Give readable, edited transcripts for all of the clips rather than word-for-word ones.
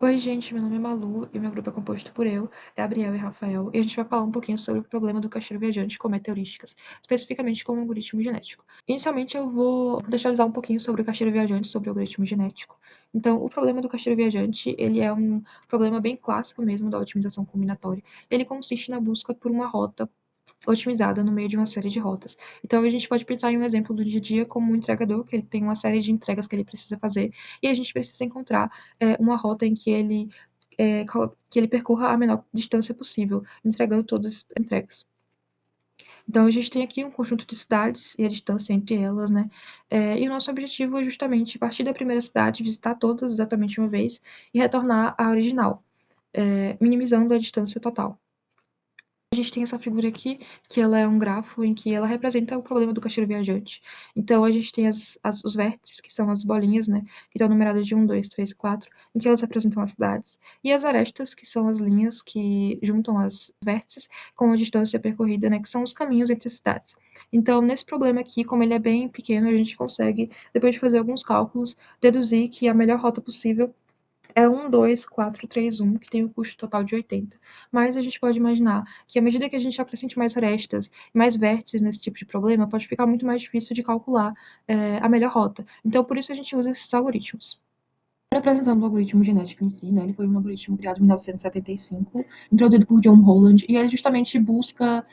Oi, gente, meu nome é Malu e meu grupo é composto por eu, Gabriel e Rafael, e a gente vai falar um pouquinho sobre o problema do caixeiro viajante com meta-heurísticas, especificamente com o algoritmo genético. Inicialmente, eu vou contextualizar um pouquinho sobre o caixeiro viajante, sobre o algoritmo genético. Então, o problema do caixeiro viajante, ele é um problema bem clássico mesmo da otimização combinatória. Ele consiste na busca por uma rota otimizada no meio de uma série de rotas. Então, a gente pode pensar em um exemplo do dia a dia como um entregador, que ele tem uma série de entregas que ele precisa fazer, e a gente precisa encontrar uma rota em que ele percorra a menor distância possível, entregando todas as entregas. Então, a gente tem aqui um conjunto de cidades e a distância entre elas, né? E o nosso objetivo é justamente partir da primeira cidade, visitar todas exatamente uma vez e retornar à original, minimizando a distância total. A gente tem essa figura aqui, que ela é um grafo em que ela representa o problema do caixeiro viajante. Então, a gente tem os vértices, que são as bolinhas, né, que estão numeradas de 1, 2, 3, 4, em que elas representam as cidades, e as arestas, que são as linhas que juntam as vértices com a distância percorrida, né, que são os caminhos entre as cidades. Então, nesse problema aqui, como ele é bem pequeno, a gente consegue, depois de fazer alguns cálculos, deduzir que a melhor rota possível é 1, 2, 4, 3, 1, que tem um custo total de 80. Mas a gente pode imaginar que à medida que a gente acrescente mais arestas e mais vértices nesse tipo de problema, pode ficar muito mais difícil de calcular a melhor rota. Então, por isso a gente usa esses algoritmos. Representando o algoritmo genético em si, né, ele foi um algoritmo criado em 1975, introduzido por John Holland, e ele justamente busca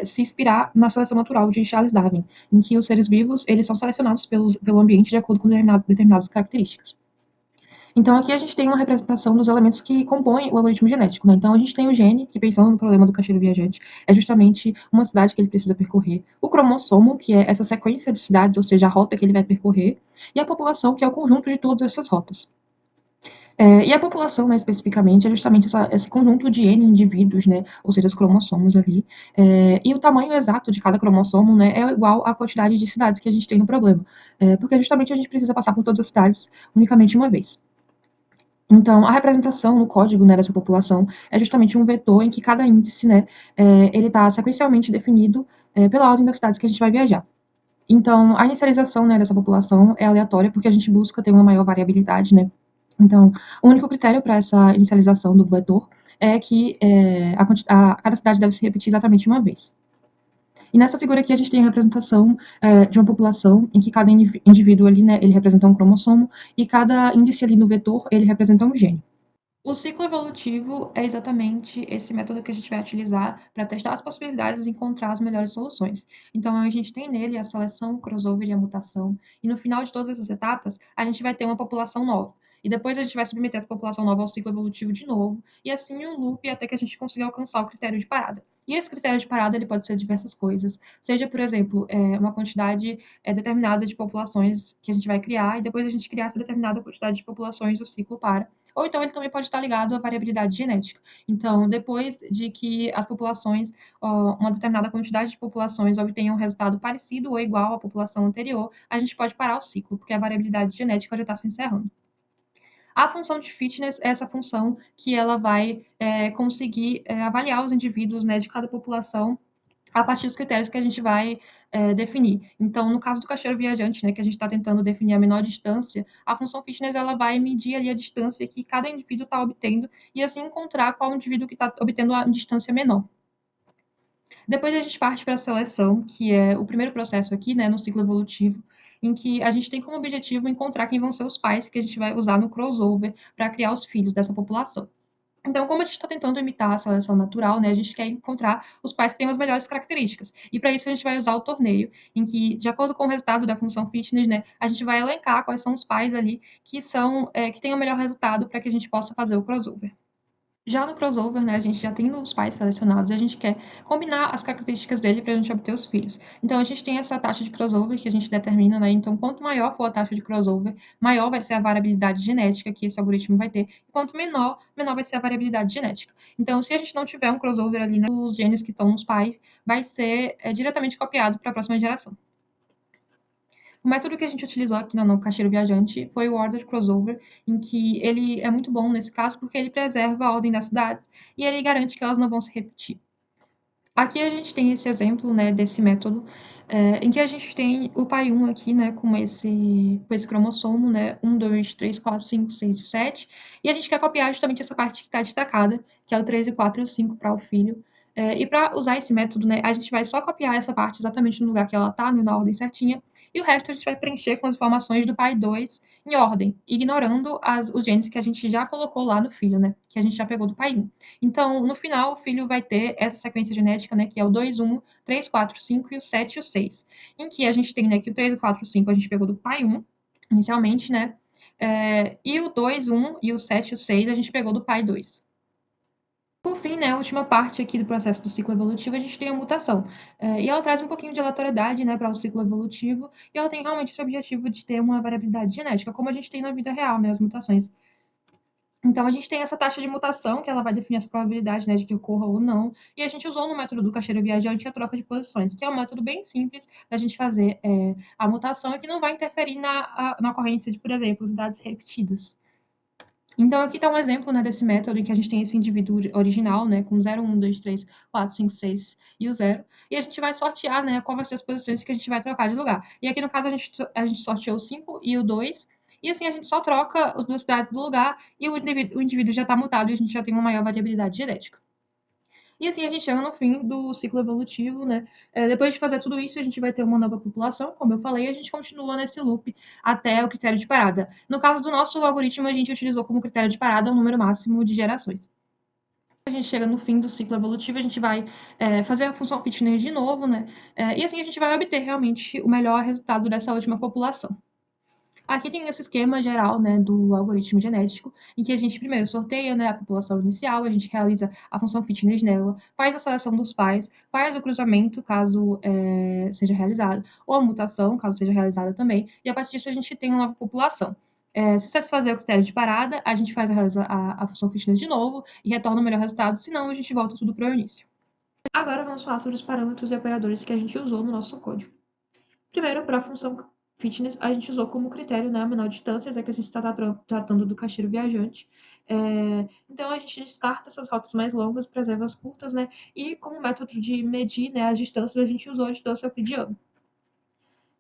se inspirar na seleção natural de Charles Darwin, em que os seres vivos eles são selecionados pelo ambiente de acordo com determinadas características. Então, aqui a gente tem uma representação dos elementos que compõem o algoritmo genético, né? Então, a gente tem o gene, que pensando no problema do caixeiro viajante, é justamente uma cidade que ele precisa percorrer. O cromossomo, que é essa sequência de cidades, ou seja, a rota que ele vai percorrer. E a população, que é o conjunto de todas essas rotas. E a população, né, especificamente, é justamente esse conjunto de N indivíduos, né, ou seja, os cromossomos ali. E o tamanho exato de cada cromossomo, né, é igual à quantidade de cidades que a gente tem no problema. Porque justamente a gente precisa passar por todas as cidades unicamente uma vez. Então, a representação no código, né, dessa população é justamente um vetor em que cada índice, né, ele está sequencialmente definido pela ordem das cidades que a gente vai viajar. Então, a inicialização, né, dessa população é aleatória porque a gente busca ter uma maior variabilidade, né. Então, o único critério para essa inicialização do vetor é que cada cidade deve se repetir exatamente uma vez. E nessa figura aqui a gente tem a representação de uma população em que cada indivíduo ali, né, ele representa um cromossomo e cada índice ali no vetor, ele representa um gene. O ciclo evolutivo é exatamente esse método que a gente vai utilizar para testar as possibilidades e encontrar as melhores soluções. Então, a gente tem nele a seleção, o crossover e a mutação, e no final de todas essas etapas, a gente vai ter uma população nova. E depois a gente vai submeter essa população nova ao ciclo evolutivo de novo, e assim um loop até que a gente consiga alcançar o critério de parada. E esse critério de parada ele pode ser diversas coisas, seja, por exemplo, uma quantidade determinada de populações que a gente vai criar, e depois a gente criar essa determinada quantidade de populações, o ciclo para. Ou então ele também pode estar ligado à variabilidade genética. Então, depois de que as populações, uma determinada quantidade de populações obtenham um resultado parecido ou igual à população anterior, a gente pode parar o ciclo, porque a variabilidade genética já está se encerrando. A função de fitness é essa função que ela vai conseguir avaliar os indivíduos, né, de cada população a partir dos critérios que a gente vai definir. Então, no caso do caixeiro viajante, né, que a gente está tentando definir a menor distância, a função fitness ela vai medir ali a distância que cada indivíduo está obtendo e assim encontrar qual indivíduo que está obtendo a distância menor. Depois a gente parte para a seleção, que é o primeiro processo aqui, né, no ciclo evolutivo, em que a gente tem como objetivo encontrar quem vão ser os pais que a gente vai usar no crossover para criar os filhos dessa população. Então, como a gente está tentando imitar a seleção natural, né, a gente quer encontrar os pais que têm as melhores características. E para isso a gente vai usar o torneio, em que, de acordo com o resultado da função fitness, né, a gente vai elencar quais são os pais ali que têm o melhor resultado para que a gente possa fazer o crossover. Já no crossover, né, a gente já tem os pais selecionados e a gente quer combinar as características dele para a gente obter os filhos. Então, a gente tem essa taxa de crossover que a gente determina, né? Então, quanto maior for a taxa de crossover, maior vai ser a variabilidade genética que esse algoritmo vai ter. E quanto menor, menor vai ser a variabilidade genética. Então, se a gente não tiver um crossover ali, né, os genes que estão nos pais, vai ser diretamente copiado para a próxima geração. O método que a gente utilizou aqui no Caixeiro Viajante foi o Ordered Crossover, em que ele é muito bom nesse caso porque ele preserva a ordem das cidades e ele garante que elas não vão se repetir. Aqui a gente tem esse exemplo, né, desse método, em que a gente tem o pai 1 aqui, né, com esse cromossomo, né, 1, 2, 3, 4, 5, 6 e 7, e a gente quer copiar justamente essa parte que está destacada, que é o 3 e 4 e o 5 para o filho. E para usar esse método, né, a gente vai só copiar essa parte exatamente no lugar que ela está, né, na ordem certinha, e o resto a gente vai preencher com as informações do pai 2 em ordem, ignorando os genes que a gente já colocou lá no filho, né, que a gente já pegou do pai 1. Então, no final, o filho vai ter essa sequência genética, né, que é o 2, 1, 3, 4, 5 e o 7 e o 6. Em que a gente tem, né, que o 3, o 4 e o 5 a gente pegou do pai 1, inicialmente, né, e o 2, 1 e o 7 e o 6 a gente pegou do pai 2. Por fim, né, a última parte aqui do processo do ciclo evolutivo, a gente tem a mutação. E ela traz um pouquinho de aleatoriedade, né, para o ciclo evolutivo, e ela tem realmente esse objetivo de ter uma variabilidade genética, como a gente tem na vida real, né, as mutações. Então, a gente tem essa taxa de mutação, que ela vai definir as probabilidades, né, de que ocorra ou não, e a gente usou no método do caixeiro viajante a troca de posições, que é um método bem simples da gente fazer a mutação e que não vai interferir na ocorrência de, por exemplo, dados repetidas. Então, aqui está um exemplo, né, desse método em que a gente tem esse indivíduo original, né, com 0, 1, 2, 3, 4, 5, 6 e o 0, e a gente vai sortear, né, qual vai ser as posições que a gente vai trocar de lugar. E aqui, no caso, a gente sorteou o 5 e o 2, e assim a gente só troca as duas cidades do lugar e o indivíduo já está mutado e a gente já tem uma maior variabilidade genética. E assim a gente chega no fim do ciclo evolutivo, né? Depois de fazer tudo isso, a gente vai ter uma nova população, como eu falei, e a gente continua nesse loop até o critério de parada. No caso do nosso algoritmo, a gente utilizou como critério de parada um número máximo de gerações. A gente chega no fim do ciclo evolutivo, a gente vai fazer a função fitness de novo, né? E assim a gente vai obter realmente o melhor resultado dessa última população. Aqui tem esse esquema geral, né, do algoritmo genético, em que a gente primeiro sorteia, né, a população inicial, a gente realiza a função fitness nela, faz a seleção dos pais, faz o cruzamento, caso seja realizado, ou a mutação, caso seja realizada também, e a partir disso a gente tem uma nova população. Se satisfazer o critério de parada, a gente realiza a função fitness de novo e retorna o melhor resultado, senão a gente volta tudo para o início. Agora vamos falar sobre os parâmetros e operadores que a gente usou no nosso código. Primeiro, para a função fitness, a gente usou como critério, né, a menor distância, já que a gente está tratando do caixeiro viajante. Então, a gente descarta essas rotas mais longas, preserva as curtas, né, e como método de medir, né, as distâncias, a gente usou a distância euclidiana.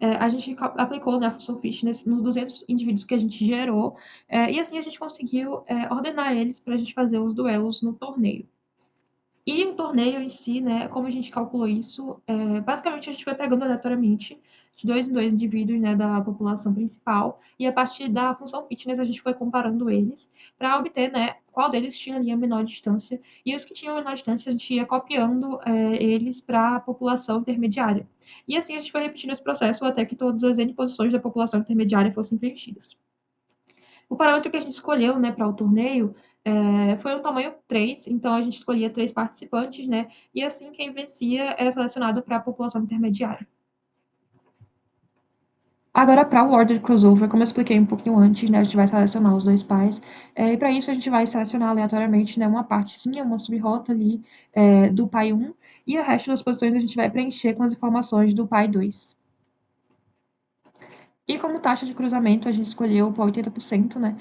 A gente aplicou, né, a função fitness nos 200 indivíduos que a gente gerou, e assim a gente conseguiu ordenar eles para a gente fazer os duelos no torneio. E o torneio em si, né, como a gente calculou isso, basicamente a gente foi pegando aleatoriamente de 2 em 2 indivíduos, né, da população principal, e a partir da função fitness a gente foi comparando eles para obter, né, qual deles tinha ali a menor distância, e os que tinham a menor distância a gente ia copiando eles para a população intermediária. E assim a gente foi repetindo esse processo até que todas as N posições da população intermediária fossem preenchidas. O parâmetro que a gente escolheu, né, para o torneio foi um tamanho 3, então a gente escolhia 3 participantes, né, e assim quem vencia era selecionado para a população intermediária. Agora, para o order crossover, como eu expliquei um pouquinho antes, né, a gente vai selecionar os dois pais, e para isso a gente vai selecionar aleatoriamente, né, uma partezinha, uma subrota ali do pai 1, e o resto das posições a gente vai preencher com as informações do pai 2. E como taxa de cruzamento, a gente escolheu para 80%, né?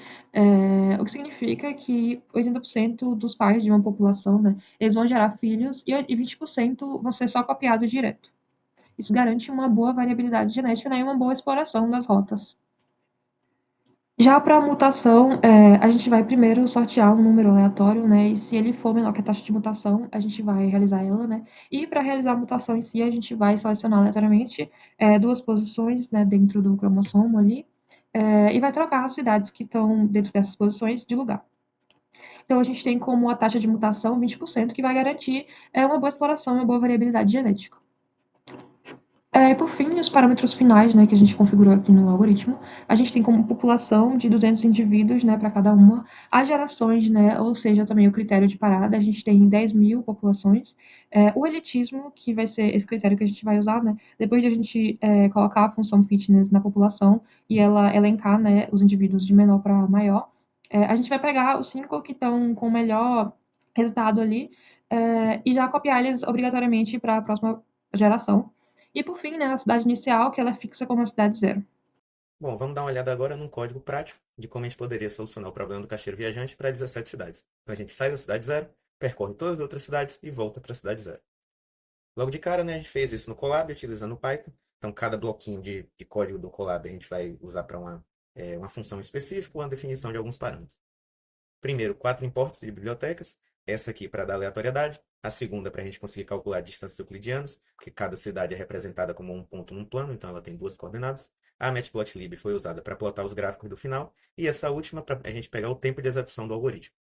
O que significa que 80% dos pais de uma população, né, eles vão gerar filhos e 20% vão ser só copiados direto. Isso garante uma boa variabilidade genética, né, e uma boa exploração das rotas. Já para a mutação, a gente vai primeiro sortear um número aleatório, né? E se ele for menor que a taxa de mutação, a gente vai realizar ela, né? E para realizar a mutação em si, a gente vai selecionar aleatoriamente duas posições, né, dentro do cromossomo ali, e vai trocar as cidades que estão dentro dessas posições de lugar. Então, a gente tem como a taxa de mutação 20%, que vai garantir uma boa exploração e uma boa variabilidade genética. Por fim, os parâmetros finais, né, que a gente configurou aqui no algoritmo, a gente tem como população de 200 indivíduos, né, para cada uma, as gerações, né, ou seja, também o critério de parada, a gente tem 10 mil populações, o elitismo, que vai ser esse critério que a gente vai usar, né, depois de a gente colocar a função fitness na população e ela elencar, né, os indivíduos de menor para maior, a gente vai pegar os 5 que estão com o melhor resultado ali e já copiar eles obrigatoriamente para a próxima geração. E por fim, né, a cidade inicial, que ela é fixa como a cidade zero. Bom, vamos dar uma olhada agora num código prático de como a gente poderia solucionar o problema do caixeiro viajante para 17 cidades. Então a gente sai da cidade zero, percorre todas as outras cidades e volta para a cidade zero. Logo de cara, né, a gente fez isso no Colab utilizando o Python. Então, cada bloquinho de código do Colab a gente vai usar para uma função específica, uma definição de alguns parâmetros. Primeiro, 4 imports de bibliotecas. Essa aqui para dar aleatoriedade. A segunda para a gente conseguir calcular distâncias euclidianas, porque cada cidade é representada como um ponto num plano, então ela tem duas coordenadas. A matplotlib foi usada para plotar os gráficos do final. E essa última para a gente pegar o tempo de execução do algoritmo.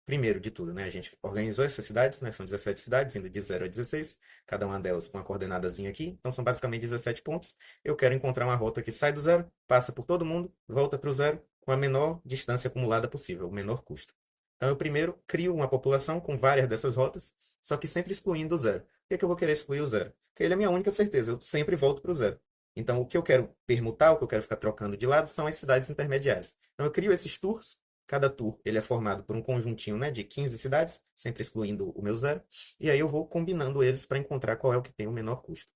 Primeiro de tudo, né, a gente organizou essas cidades, né, são 17 cidades, indo de 0 a 16, cada uma delas com uma coordenadazinha aqui, então são basicamente 17 pontos. Eu quero encontrar uma rota que sai do zero, passa por todo mundo, volta para o zero, com a menor distância acumulada possível, o menor custo. Então eu primeiro crio uma população com várias dessas rotas, só que sempre excluindo o zero. Por que que eu vou querer excluir o zero? Porque ele é a minha única certeza, eu sempre volto para o zero. Então o que eu quero permutar, o que eu quero ficar trocando de lado, são as cidades intermediárias. Então eu crio esses tours. Cada tour ele é formado por um conjuntinho, né, de 15 cidades, sempre excluindo o meu zero. E aí eu vou combinando eles para encontrar qual é o que tem o menor custo.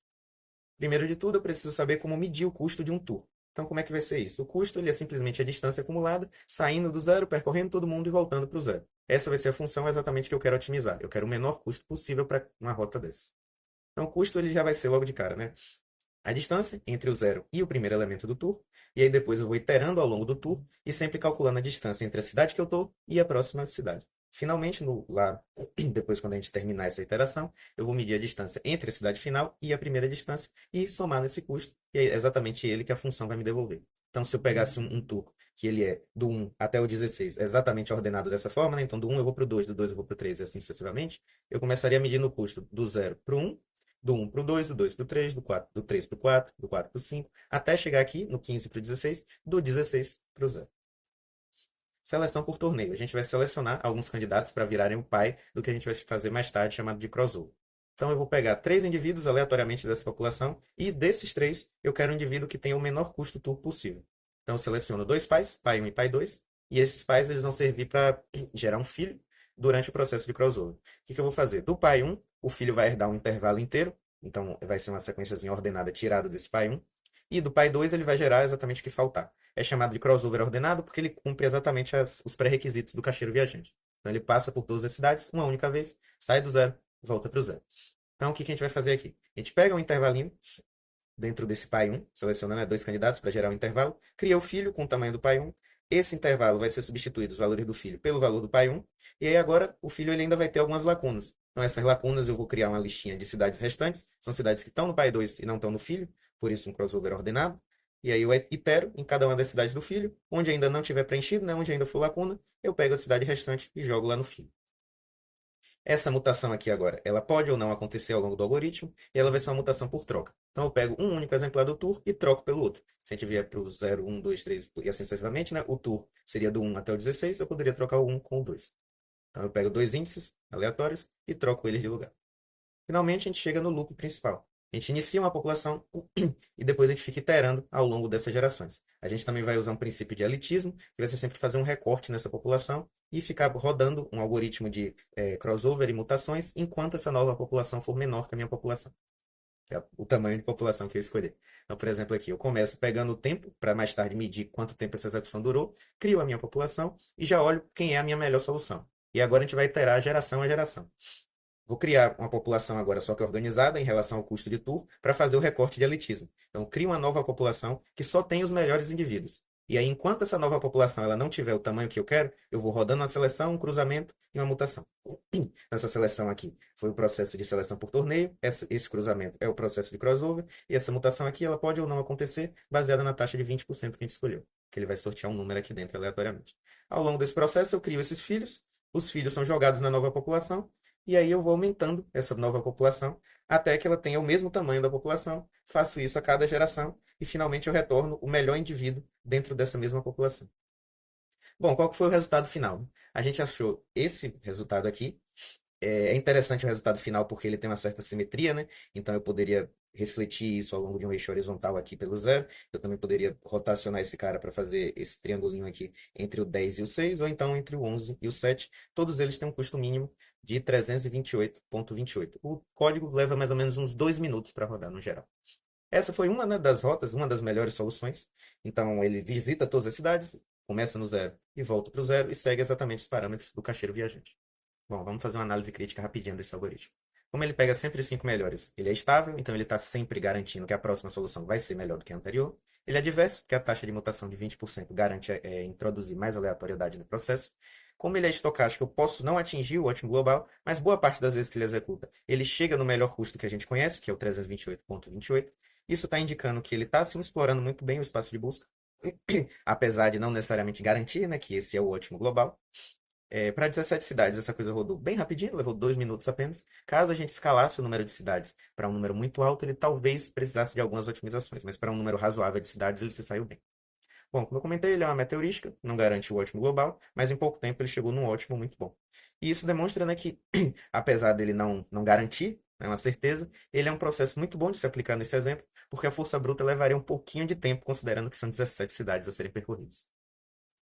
Primeiro de tudo, eu preciso saber como medir o custo de um tour. Então, como é que vai ser isso? O custo ele é simplesmente a distância acumulada, saindo do zero, percorrendo todo mundo e voltando para o zero. Essa vai ser a função exatamente que eu quero otimizar. Eu quero o menor custo possível para uma rota dessa. Então, o custo ele já vai ser logo de cara, né? A distância entre o zero e o primeiro elemento do tour, e aí depois eu vou iterando ao longo do tour e sempre calculando a distância entre a cidade que eu estou e a próxima cidade. Finalmente, lá, depois quando a gente terminar essa iteração, eu vou medir a distância entre a cidade final e a primeira distância e somar nesse custo, e é exatamente ele que a função vai me devolver. Então, se eu pegasse um tour que ele é do 1 até o 16, exatamente ordenado dessa forma, né? Então do 1 eu vou para o 2, do 2 eu vou para o 3 e assim sucessivamente, eu começaria medindo o custo do 0 para o 1, do 1 para o 2, do 2 para o 3, do 3 para o 4, do 4 para o 5, até chegar aqui no 15 para o 16, do 16 para o 0. Seleção por torneio. A gente vai selecionar alguns candidatos para virarem o pai do que a gente vai fazer mais tarde, chamado de crossover. Então, eu vou pegar 3 indivíduos aleatoriamente dessa população e desses 3, eu quero um indivíduo que tenha o menor custo tour possível. Então, eu seleciono 2 pais, pai 1 e pai 2, e esses pais eles vão servir para gerar um filho durante o processo de crossover. O que que eu vou fazer? Do pai 1, o filho vai herdar um intervalo inteiro, então vai ser uma sequenciazinha ordenada tirada desse pai 1, e do pai 2 ele vai gerar exatamente o que faltar. É chamado de crossover ordenado porque ele cumpre exatamente os pré-requisitos do caixeiro viajante. Então ele passa por todas as cidades uma única vez, sai do zero, volta para o zero. Então o que que a gente vai fazer aqui? A gente pega um intervalinho dentro desse pai 1, seleciona, né, 2 candidatos para gerar um intervalo, cria o filho com o tamanho do pai 1. Esse intervalo vai ser substituído, os valores do filho, pelo valor do pai 1. E aí agora o filho ele ainda vai ter algumas lacunas. Então essas lacunas eu vou criar uma listinha de cidades restantes. São cidades que estão no pai 2 e não estão no filho, por isso um crossover ordenado. E aí eu itero em cada uma das cidades do filho, onde ainda não tiver preenchido, né, onde ainda for lacuna, eu pego a cidade restante e jogo lá no filho. Essa mutação aqui agora, ela pode ou não acontecer ao longo do algoritmo, e ela vai ser uma mutação por troca. Então eu pego um único exemplar do tour e troco pelo outro. Se a gente vier para o 0, 1, 2, 3 e assim sucessivamente, né? O tour seria do 1 até o 16, eu poderia trocar o 1 com o 2. Então eu pego 2 índices aleatórios e troco eles de lugar. Finalmente, a gente chega no loop principal. A gente inicia uma população e depois a gente fica iterando ao longo dessas gerações. A gente também vai usar um princípio de elitismo, que vai ser sempre fazer um recorte nessa população e ficar rodando um algoritmo de crossover e mutações enquanto essa nova população for menor que a minha população. Que é o tamanho de população que eu escolhi. Então, por exemplo, aqui eu começo pegando o tempo para mais tarde medir quanto tempo essa execução durou, crio a minha população e já olho quem é a minha melhor solução. E agora a gente vai iterar geração a geração. Vou criar uma população agora só que organizada em relação ao custo de tour para fazer o recorte de elitismo. Então, crio uma nova população que só tem os melhores indivíduos. E aí, enquanto essa nova população ela não tiver o tamanho que eu quero, eu vou rodando uma seleção, um cruzamento e uma mutação. Essa seleção aqui foi o processo de seleção por torneio, esse cruzamento é o processo de crossover, e essa mutação aqui ela pode ou não acontecer baseada na taxa de 20% que a gente escolheu, que ele vai sortear um número aqui dentro aleatoriamente. Ao longo desse processo, eu crio esses filhos, os filhos são jogados na nova população, e aí eu vou aumentando essa nova população até que ela tenha o mesmo tamanho da população. Faço isso a cada geração e finalmente eu retorno o melhor indivíduo dentro dessa mesma população. Bom, qual que foi o resultado final? A gente achou esse resultado aqui. É interessante o resultado final porque ele tem uma certa simetria, né? Então eu poderia refletir isso ao longo de um eixo horizontal aqui pelo zero. Eu também poderia rotacionar esse cara para fazer esse triangulinho aqui entre o 10 e o 6, ou então entre o 11 e o 7. Todos eles têm um custo mínimo de 328,28. O código leva mais ou menos uns 2 minutos para rodar no geral. Essa foi uma, né, das rotas, uma das melhores soluções. Então ele visita todas as cidades, começa no zero e volta para o zero e segue exatamente os parâmetros do caixeiro viajante. Bom, vamos fazer uma análise crítica rapidinho desse algoritmo. Como ele pega sempre os 5 melhores, ele é estável, então ele está sempre garantindo que a próxima solução vai ser melhor do que a anterior. Ele é diverso, porque a taxa de mutação de 20% garante introduzir mais aleatoriedade no processo. Como ele é estocástico, eu posso não atingir o ótimo global, mas boa parte das vezes que ele executa, ele chega no melhor custo que a gente conhece, que é o 328,28. Isso está indicando que ele está sim explorando muito bem o espaço de busca, apesar de não necessariamente garantir, né, que esse é o ótimo global. Para 17 cidades, essa coisa rodou bem rapidinho, levou 2 minutos apenas. Caso a gente escalasse o número de cidades para um número muito alto, ele talvez precisasse de algumas otimizações, mas para um número razoável de cidades, ele se saiu bem. Bom, como eu comentei, ele é uma meteorística, não garante o ótimo global, mas em pouco tempo ele chegou num ótimo muito bom. E isso demonstra, né, que, apesar dele não garantir, é uma certeza, ele é um processo muito bom de se aplicar nesse exemplo, porque a força bruta levaria um pouquinho de tempo, considerando que são 17 cidades a serem percorridas.